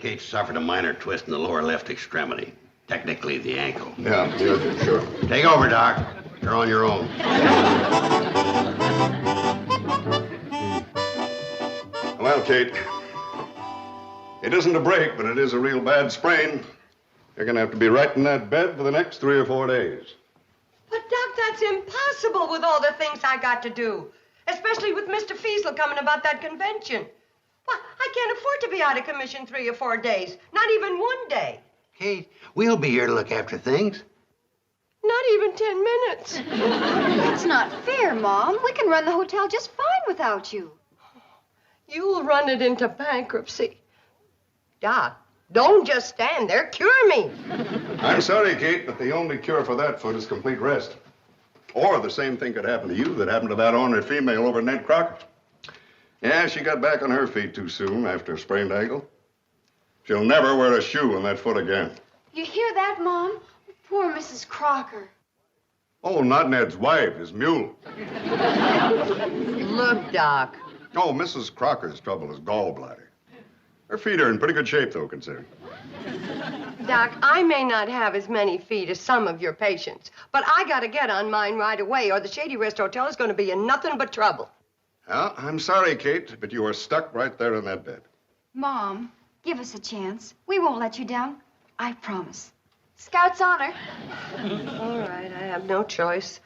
Kate suffered a minor twist in the lower left extremity. Technically, the ankle. Yeah, sure. Take over, Doc. You're on your own. Well, Kate, it isn't a break, but it is a real bad sprain. You're going to have to be right in that bed for the next 3 or 4 days. But, Doc, that's impossible with all the things I got to do. Especially with Mr. Feasel coming about that convention. Well, I can't afford to be out of commission 3 or 4 days. Not even 1 day. Kate, we'll be here to look after things. Not even 10 minutes. That's not fair, Mom. We can run the hotel just fine without you. You'll run it into bankruptcy. Doc, don't just stand there. Cure me. I'm sorry, Kate, but the only cure for that foot is complete rest. Or the same thing could happen to you that happened to that ornery female over at Ned Crocker's. Yeah, she got back on her feet too soon after a sprained ankle. She'll never wear a shoe on that foot again. You hear that, Mom? Poor Mrs. Crocker. Oh, not Ned's wife, his mule. Look, Doc. Oh, Mrs. Crocker's trouble is gallbladder. Her feet are in pretty good shape, though, considering. Doc, I may not have as many feet as some of your patients, but I gotta get on mine right away, or the Shady Rest Hotel is gonna be in nothing but trouble. Well, I'm sorry, Kate, but you are stuck right there in that bed. Mom, give us a chance. We won't let you down. I promise. Scout's honor. All right, I have no choice.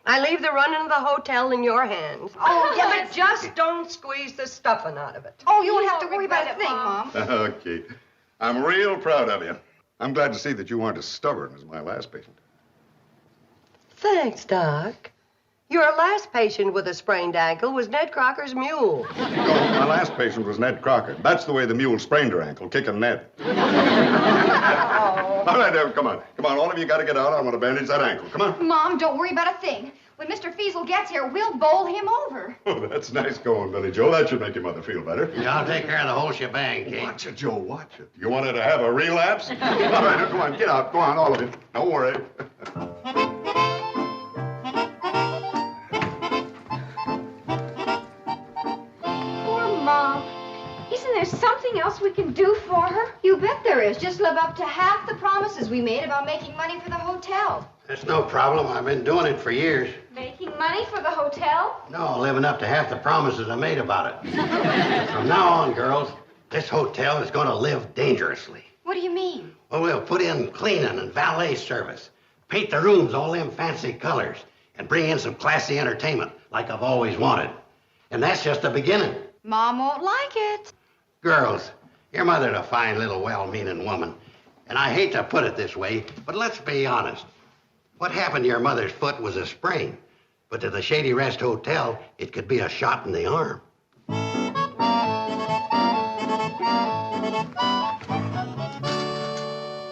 I leave the running of the hotel in your hands. Oh, yeah, but just don't squeeze the stuffing out of it. Oh, you won't have to worry about a thing, Mom. Okay. I'm real proud of you. I'm glad to see that you aren't as stubborn as my last patient. Thanks, Doc. Your last patient with a sprained ankle was Ned Crocker's mule. No, my last patient was Ned Crocker. That's the way the mule sprained her ankle, kicking Ned. Oh. All right, come on. Come on, all of you got to get out. I want to bandage that ankle. Come on. Mom, don't worry about a thing. When Mr. Feasel gets here, we'll bowl him over. Oh, that's nice going, Billy Joe. That should make your mother feel better. Yeah, I'll take care of the whole shebang, Kate. Watch it, Joe, watch it. You wanted to have a relapse? All right, now, come on, get out. Go on, all of you. Don't worry. Mom, isn't there something else we can do for her? You bet there is. Just live up to half the promises we made about making money for the hotel. That's no problem. I've been doing it for years. Making money for the hotel? No, living up to half the promises I made about it. From now on, girls, this hotel is going to live dangerously. What do you mean? Well, we'll put in cleaning and valet service, paint the rooms all them fancy colors, and bring in some classy entertainment like I've always wanted. And that's just the beginning. Mom won't like it. Girls, your mother's a fine little well-meaning woman. And I hate to put it this way, but let's be honest. What happened to your mother's foot was a sprain. But to the Shady Rest Hotel, it could be a shot in the arm.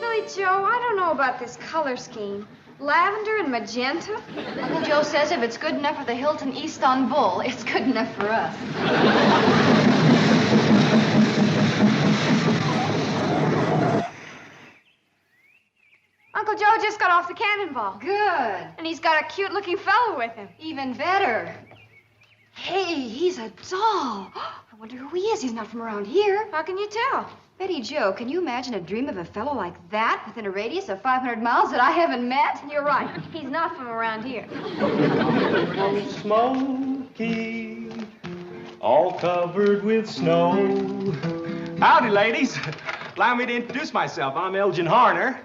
Billy Joe, I don't know about this color scheme. Lavender and magenta? Uncle Joe says if it's good enough for the Hilton Istanbul, it's good enough for us. Uncle Joe just got off the cannonball. Good. And he's got a cute-looking fellow with him. Even better. Hey, he's a doll. I wonder who he is. He's not from around here. How can you tell? Betty Joe, can you imagine a dream of a fellow like that within a radius of 500 miles that I haven't met? You're right. He's not from around here. From Smoky, all covered with snow. Howdy, ladies. Allow me to introduce myself. I'm Elgin Harner.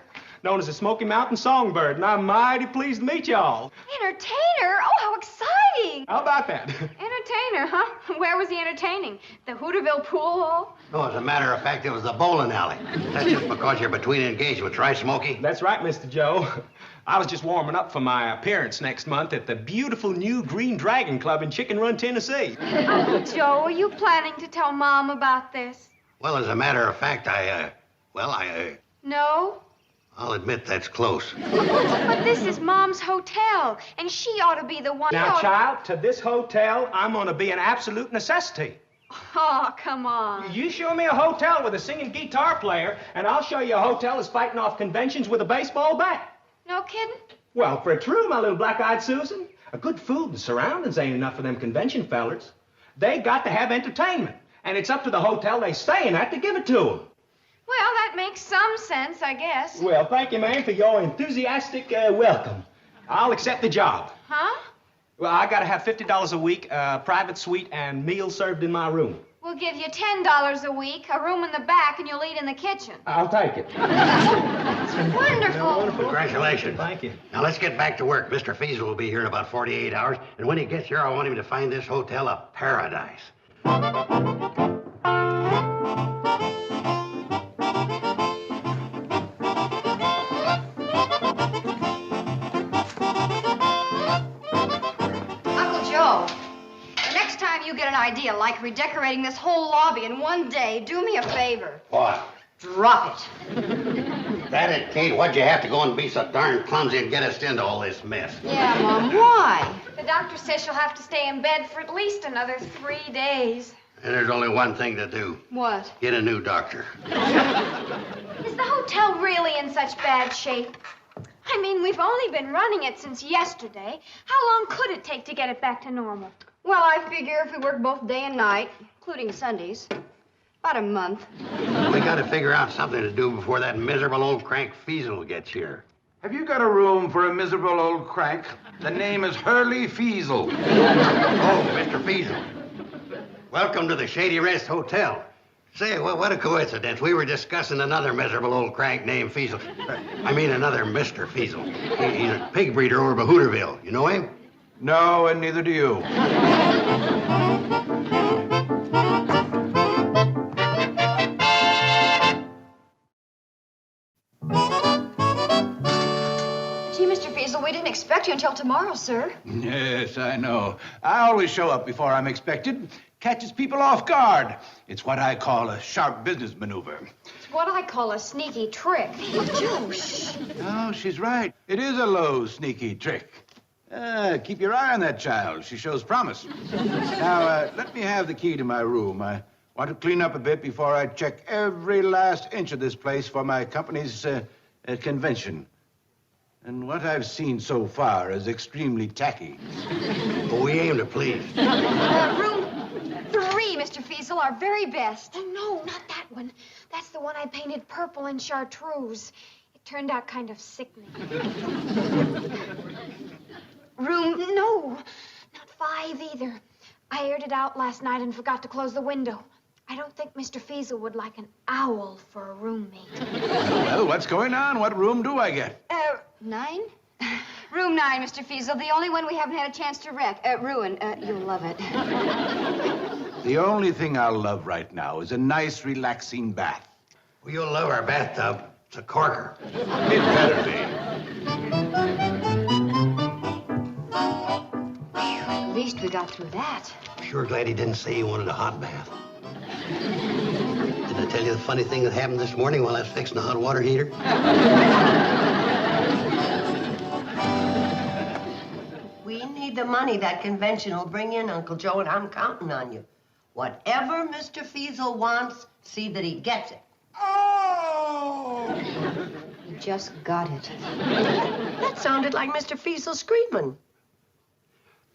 known as the Smoky Mountain Songbird, and I'm mighty pleased to meet y'all. Entertainer? Oh, how exciting! How about that? Entertainer, huh? Where was he entertaining? The Hooterville Pool Hall? No, as a matter of fact, it was the bowling alley. That's just because you're between engagements, right, Smokey? That's right, Mr. Joe. I was just warming up for my appearance next month at the beautiful new Green Dragon Club in Chicken Run, Tennessee. Uncle Joe, are you planning to tell Mom about this? Well, as a matter of fact, No? I'll admit that's close. But this is Mom's hotel, and she ought to be the one... Now, child, to this hotel, I'm going to be an absolute necessity. Oh, come on. You show me a hotel with a singing guitar player, and I'll show you a hotel that's fighting off conventions with a baseball bat. No kidding? Well, for true, my little black-eyed Susan, a good food and surroundings ain't enough for them convention fellers. They got to have entertainment, and it's up to the hotel they staying at to give it to them. Well, that makes some sense, I guess. Well, thank you, ma'am, for your enthusiastic welcome. I'll accept the job. Huh? Well, I got to have $50 a week, private suite, and meals served in my room. We'll give you $10 a week, a room in the back, and you'll eat in the kitchen. I'll take it. Wonderful. Congratulations. Thank you. Now, let's get back to work. Mr. Feasel will be here in about 48 hours, and when he gets here, I want him to find this hotel a paradise. You get an idea like redecorating this whole lobby in one day, do me a favor. What? Drop it. That it, Kate? What'd you have to go and be so darn clumsy and get us into all this mess? Yeah, Mom, why? The doctor says she'll have to stay in bed for at least another 3 days. And there's only one thing to do. What? Get a new doctor. Is the hotel really in such bad shape? I mean, we've only been running it since yesterday. How long could it take to get it back to normal? Well, I figure if we work both day and night, including Sundays, about a month. We got to figure out something to do before that miserable old crank Feasel gets here. Have you got a room for a miserable old crank? The name is Hurley Feasel. Oh, Mr. Feasel. Welcome to the Shady Rest Hotel. Say, what a coincidence. We were discussing another miserable old crank named Feasel. I mean, another Mr. Feasel. He's a pig breeder over by Hooterville. You know him? No, and neither do you. Gee, Mr. Feasel, we didn't expect you until tomorrow, sir. Yes, I know. I always show up before I'm expected. Catches people off guard. It's what I call a sharp business maneuver. It's what I call a sneaky trick. Joe, shh. No, she's right. It is a low, sneaky trick. Keep your eye on that child. She shows promise. Now, let me have the key to my room. I want to clean up a bit before I check every last inch of this place for my company's convention. And what I've seen so far is extremely tacky. Well, we aim to please. Room 3, Mr. Feasel, our very best. Oh, no, not that one. That's the one I painted purple in chartreuse. It turned out kind of sickening. No, not 5 either. I aired it out last night and forgot to close the window. I don't think Mr. Feasel would like an owl for a roommate. Well, what's going on? What room do I get? 9? Room 9, Mr. Feasel, the only one we haven't had a chance to Ruin. You'll love it. The only thing I'll love right now is a nice, relaxing bath. Well, you'll love our bathtub. It's a corker. It better be. At least we got through that. Sure glad he didn't say he wanted a hot bath. Did I tell you the funny thing that happened this morning while I was fixing the hot water heater? We need the money that convention will bring in, Uncle Joe, and I'm counting on you. Whatever Mr. Feasel wants, see that he gets it. You just got it. That sounded like Mr. Feasel screaming.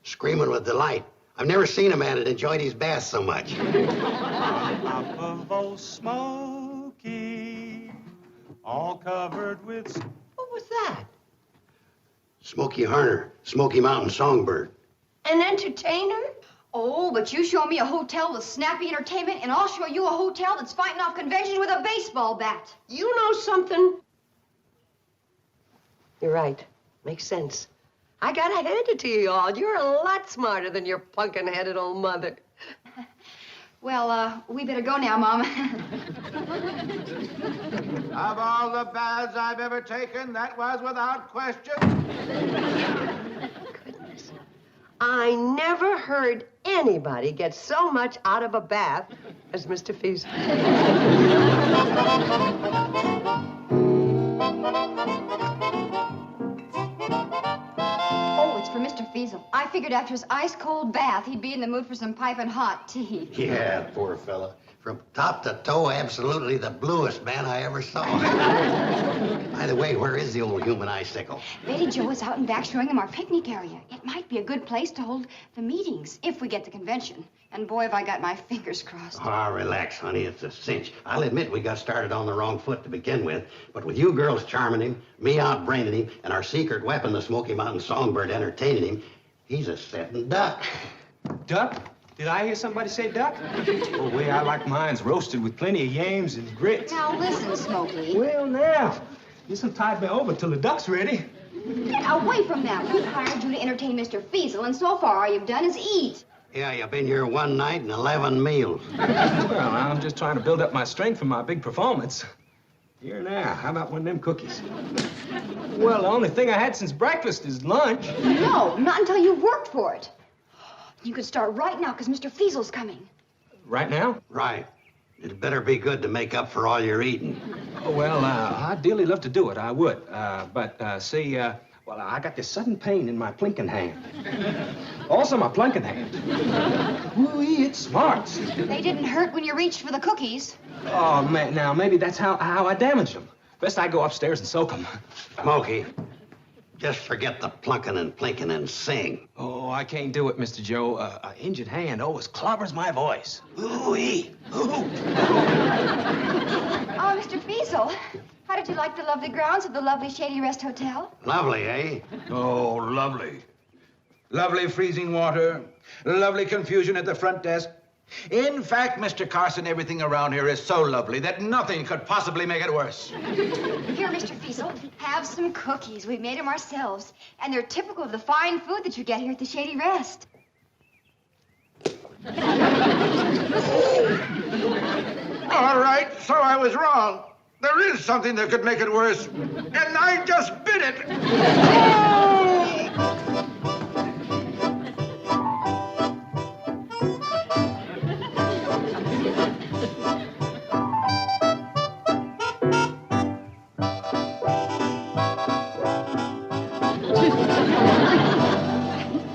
Screaming with delight. I've never seen a man that enjoyed his bath so much. Top of old Smoky, all covered with... What was that? Smokey Harner, Smoky Mountain Songbird. An entertainer? Oh, but you show me a hotel with snappy entertainment, and I'll show you a hotel that's fighting off conventions with a baseball bat. You know something? You're right. Makes sense. I gotta hand it to you all. You're a lot smarter than your punkin-headed old mother. Well, we better go now, Mama. Of all the baths I've ever taken, that was without question. Goodness. I never heard anybody get so much out of a bath as Mr. Feasel. Oh, it's for Mr. Feasel. I figured after his ice-cold bath, he'd be in the mood for some piping hot tea. Yeah, poor fella. From top to toe, absolutely the bluest man I ever saw. By the way, where is the old human icicle? Betty Jo is out and back showing him our picnic area. It might be a good place to hold the meetings, if we get the convention. And boy, have I got my fingers crossed. Ah, relax, honey. It's a cinch. I'll admit we got started on the wrong foot to begin with, but with you girls charming him, me outbraining him, and our secret weapon, the Smoky Mountain Songbird, entertaining him, he's a sitting duck. Duck? Did I hear somebody say duck? Oh, the way I like mine's roasted with plenty of yams and grits. Now listen, Smokey. Well, now, this'll tide me over till the duck's ready. Get away from them. We hired you to entertain Mr. Feasel, and so far all you've done is eat. Yeah, you've been here one night and 11 meals. Well, I'm just trying to build up my strength for my big performance. Here now, how about one of them cookies? Well, the only thing I had since breakfast is lunch. No, not until you've worked for it. You could start right now, because Mr. Feasel's coming. Right now? Right. It better be good to make up for all your eating. Oh, well, I'd dearly love to do it. I would. See, well, I got this sudden pain in my plinking hand. Also, my plunking hand. Ooh-wee, it smarts. They didn't hurt when you reached for the cookies. Oh, man, now, maybe that's how I damaged them. Best I go upstairs and soak them. Smokey, just forget the plunking and plinking and sing. Oh, I can't do it, Mr. Joe. An injured hand always clobbers my voice. Ooh-wee, ooh. Oh, Mr. Feasel, how did you like the lovely grounds of the lovely Shady Rest Hotel? Lovely, eh? Oh, lovely. Lovely freezing water. Lovely confusion at the front desk. In fact, Mr. Carson, everything around here is so lovely that nothing could possibly make it worse. Here, Mr. Feasel, have some cookies. We made them ourselves. And they're typical of the fine food that you get here at the Shady Rest. All right, so I was wrong. There is something that could make it worse, and I just bit it.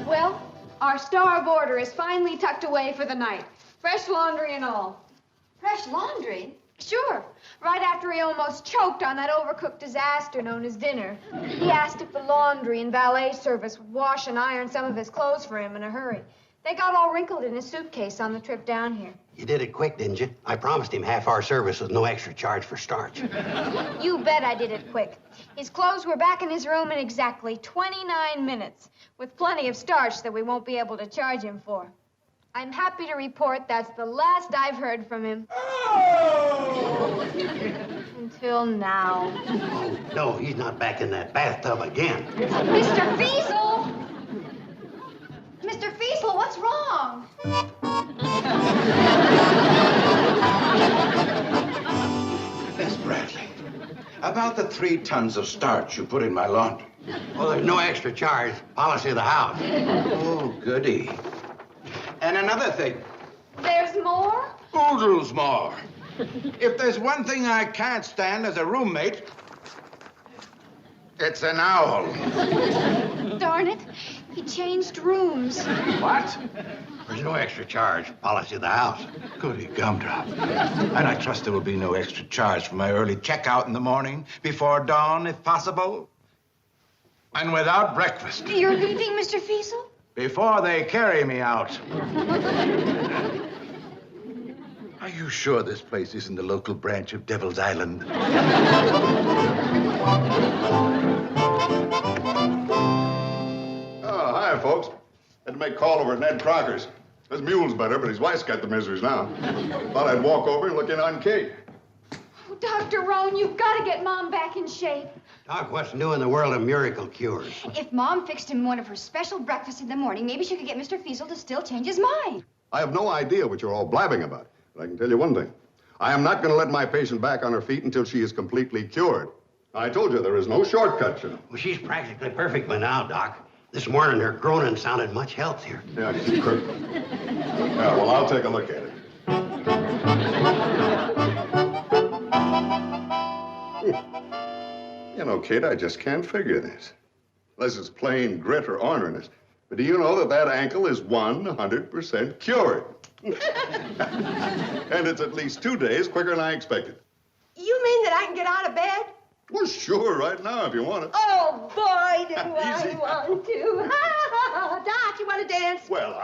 Well, our star boarder is finally tucked away for the night. Fresh laundry and all. Fresh laundry? Sure. Right after he almost choked on that overcooked disaster known as dinner. He asked if the laundry and valet service would wash and iron some of his clothes for him in a hurry. They got all wrinkled in his suitcase on the trip down here. You did it quick, didn't you? I promised him half our service with no extra charge for starch. You bet I did it quick. His clothes were back in his room in exactly 29 minutes, with plenty of starch that we won't be able to charge him for. I'm happy to report that's the last I've heard from him. Oh! Until now. Oh, no, he's not back in that bathtub again. Mr. Feasel! Mr. Feasel, what's wrong? Miss Bradley, about the 3 tons of starch you put in my laundry. Well, there's no extra charge. Policy of the house. Oh, goody. And another thing. There's more? Oodles more. If there's one thing I can't stand as a roommate, it's an owl. Darn it. He changed rooms. What? There's no extra charge. Policy of the house. Goody gumdrop. And I trust there will be no extra charge for my early checkout in the morning, before dawn, if possible. And without breakfast. You're leaving, Mr. Feasel? Before they carry me out. Are you sure this place isn't the local branch of Devil's Island? Oh, hi, folks. Had to make a call over at Ned Crocker's. His mule's better, but his wife's got the miseries now. Thought I'd walk over and look in on Kate. Oh, Dr. Roan, you've got to get Mom back in shape. Doc, what's new in the world of miracle cures? If Mom fixed him one of her special breakfasts in the morning, maybe she could get Mr. Feasel to still change his mind. I have no idea what you're all blabbing about. But I can tell you one thing. I am not going to let my patient back on her feet until she is completely cured. I told you there is no shortcut, you know. Well, she's practically perfect by now, Doc. This morning, her groaning sounded much healthier. Yeah, she's perfect. Yeah, well, I'll take a look at it. You know, kid, I just can't figure this. Unless it's plain grit or orneriness. But do you know that that ankle is 100% cured? And it's at least 2 days quicker than I expected. You mean that I can get out of bed? Well, sure, right now, if you want it. Oh, boy, do Easy. I want to. Doc, you want to dance? Well,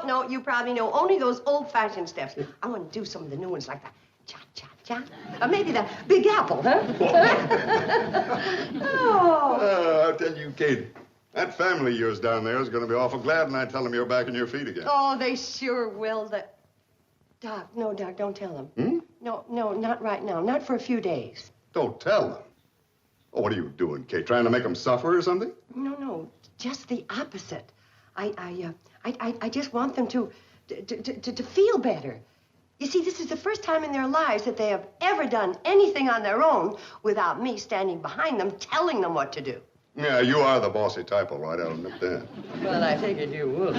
No, you probably know only those old-fashioned steps. I want to do some of the new ones like that. Cha-cha-cha. Or maybe the Big Apple, huh? Oh. I'll tell you, kid, that family of yours down there is going to be awful glad when I tell them you're back on your feet again. Oh, they sure will. Doc, no, Doc, don't tell them. Hmm? No, not right now. Not for a few days. Don't tell them. Oh, what are you doing, Kate? Trying to make them suffer or something? No, just the opposite. I just want them to feel better. You see, this is the first time in their lives that they have ever done anything on their own without me standing behind them, telling them what to do. Yeah, you are the bossy type, all right. I'll admit that. Well, I figured you would.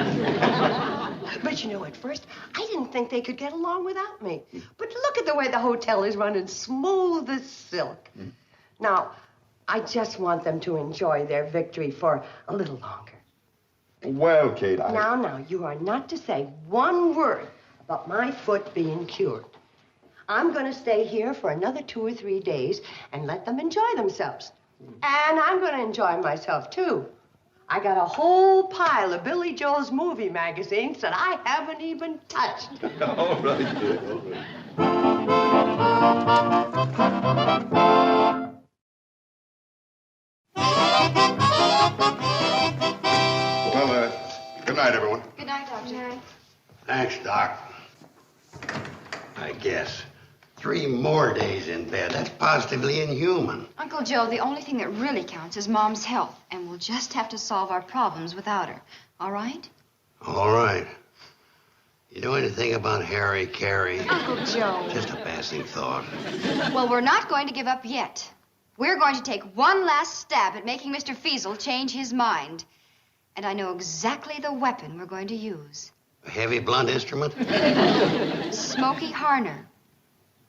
But you know, at first, I didn't think they could get along without me. But look at the way the hotel is running smooth as silk. Now, I just want them to enjoy their victory for a little longer. Well, Kate, Now, you are not to say one word about my foot being cured. I'm going to stay here for another 2 or 3 days and let them enjoy themselves. And I'm going to enjoy myself, too. I got a whole pile of Billy Joel's movie magazines that I haven't even touched. All right, kid, all right. Well, good night, everyone. Good night, Doctor. Good night. Thanks, Doc. I guess. 3 more days in bed. That's positively inhuman. Uncle Joe, the only thing that really counts is Mom's health, and we'll just have to solve our problems without her. All right? All right. You know anything about Harry Carey? Uncle Joe. Just a passing thought. Well, we're not going to give up yet. We're going to take one last stab at making Mr. Feasel change his mind. And I know exactly the weapon we're going to use. A heavy, blunt instrument? Smoky Harner.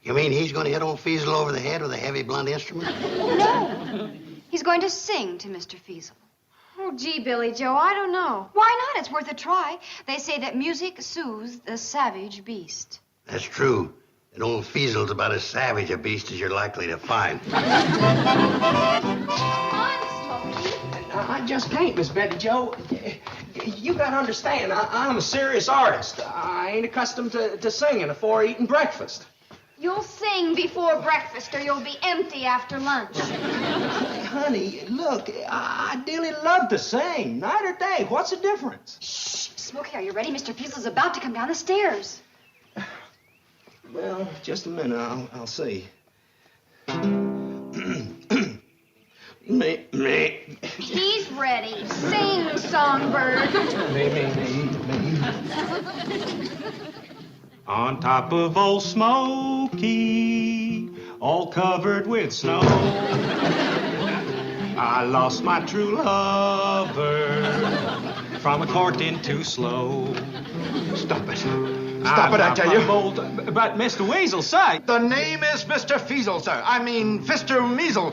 You mean he's going to hit old Feasel over the head with a heavy, blunt instrument? No. He's going to sing to Mr. Feasel. Oh, gee, Billy Joe, I don't know. Why not? It's worth a try. They say that music soothes the savage beast. That's true. And old Feasel's about as savage a beast as you're likely to find. Come on, Smokey. I just can't, Miss Betty Joe. You gotta understand, I'm a serious artist. I ain't accustomed to singing before eating breakfast. You'll sing before breakfast or you'll be empty after lunch. Honey, look, I dearly love to sing. Night or day, what's the difference? Shh. Smokey, are you ready? Mr. Feasel's about to come down the stairs. Well, just a minute, I'll see. Me. He's ready. Sing, songbird. Me. On top of old Smoky, all covered with snow, I lost my true lover from a courting too slow. Stop it. Stop it, I tell you. But Mr. Weasel, sir. The name is Mr. Feasel, sir. I mean, Fister Measle.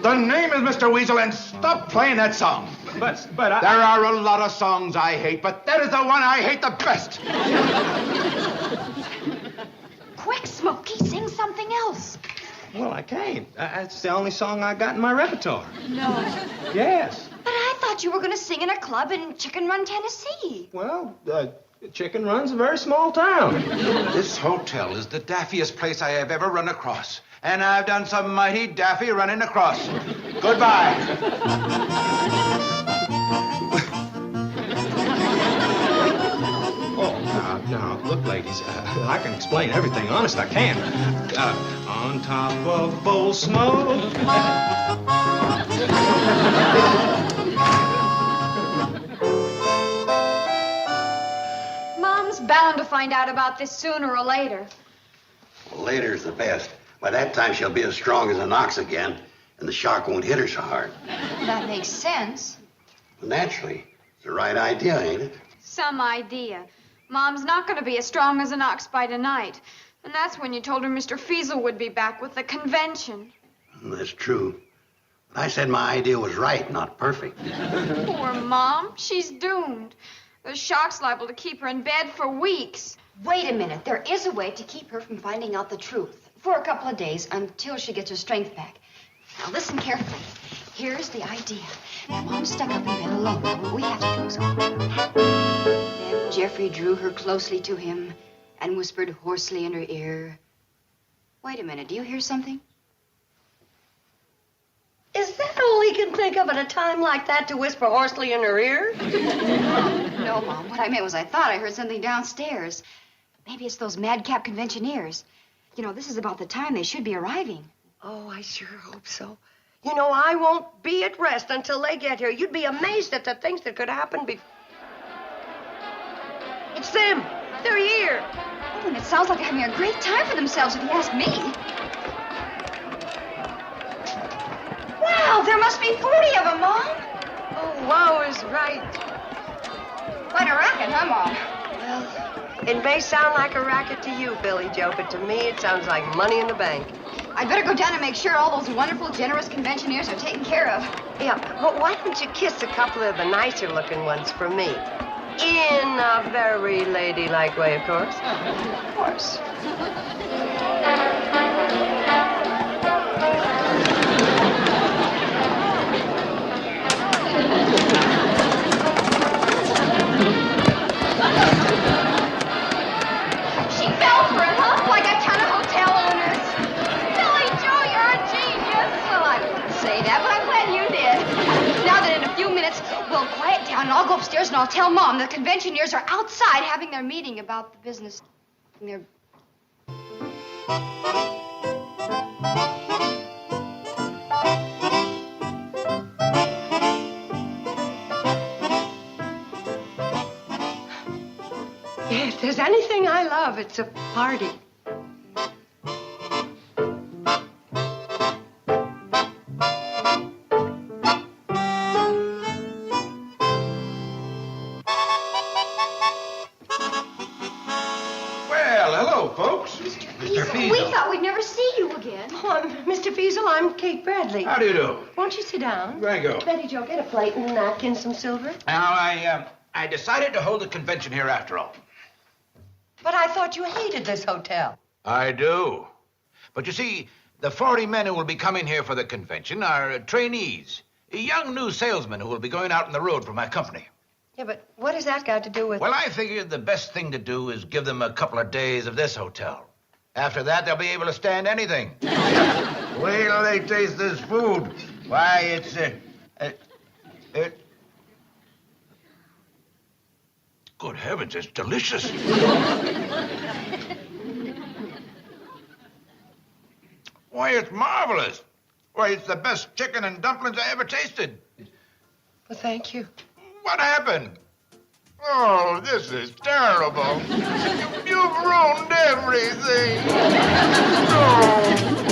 The name is Mr. Weasel, and stop playing that song. But There are a lot of songs I hate, but that is the one I hate the best. Quick, Smokey, sing something else. Well, I can't. That's the only song I got in my repertoire. No. Yes. But I thought you were going to sing in a club in Chicken Run, Tennessee. Well, Chicken Run's a very small town. This hotel is the daffiest place I have ever run across. And I've done some mighty daffy running across. Goodbye. Oh, now, Now, look, ladies, I can explain everything. Honest, I can. On top of bowl smoke. Mom's bound to find out about this sooner or later. Well, later's the best. By that time, she'll be as strong as an ox again, and the shark won't hit her so hard. That makes sense. Well, naturally. It's the right idea, ain't it? Some idea. Mom's not going to be as strong as an ox by tonight. And that's when you told her Mr. Feasel would be back with the convention. That's true. But I said my idea was right, not perfect. Poor Mom. She's doomed. The shark's liable to keep her in bed for weeks. Wait a minute. There is a way to keep her from finding out the truth. For a couple of days, until she gets her strength back. Now, listen carefully. Here's the idea. Now, Mom's stuck up in bed alone. What we have to do is open her hat. Then Jeffrey drew her closely to him and whispered hoarsely in her ear. Wait a minute. Do you hear something? Is that all he can think of at a time like that to whisper hoarsely in her ear? No, Mom. What I meant was I thought I heard something downstairs. Maybe it's those madcap conventioneers. You know, this is about the time they should be arriving. Oh, I sure hope so. You know, I won't be at rest until they get here. You'd be amazed at the things that could happen before. It's them. They're here. Oh, and it sounds like they're having a great time for themselves, if you ask me. Wow, there must be 40 of them, Mom. Oh, wow is right. Quite a racket, huh, Mom? Well, it may sound like a racket to you, Billy Joe, but to me it sounds like money in the bank. I'd better go down and make sure all those wonderful, generous conventioneers are taken care of. Yeah, but why don't you kiss a couple of the nicer-looking ones for me? In a very ladylike way, of course. Of course. She fell for it, huh? Like a ton of hotel owners. Billy Joe, you're a genius. Well, I wouldn't say that, but I'm glad you did. Now that in a few minutes we'll quiet down and I'll go upstairs and I'll tell Mom the conventioneers are outside having their meeting about the business. They're... If there's anything I love, it's a party. Mr. Feasel. We thought we'd never see you again. Oh, Mr. Feasel, I'm Kate Bradley. How do you do? Won't you sit down? Thank you. Betty Jo, get a plate and a napkin, some silver. Now, I decided to hold the convention here after all. But I thought you hated this hotel. I do. But you see, the 40 men who will be coming here for the convention are trainees, young new salesmen who will be going out on the road for my company. Yeah, but what has that got to do with... Well, I figured the best thing to do is give them a couple of days of this hotel. After that, they'll be able to stand anything. Wait till they taste this food. Why, it's... Good heavens, it's delicious. Why, it's marvelous. Why, it's the best chicken and dumplings I ever tasted. Well, thank you. What happened? Oh, this is terrible. You've ruined everything. Oh.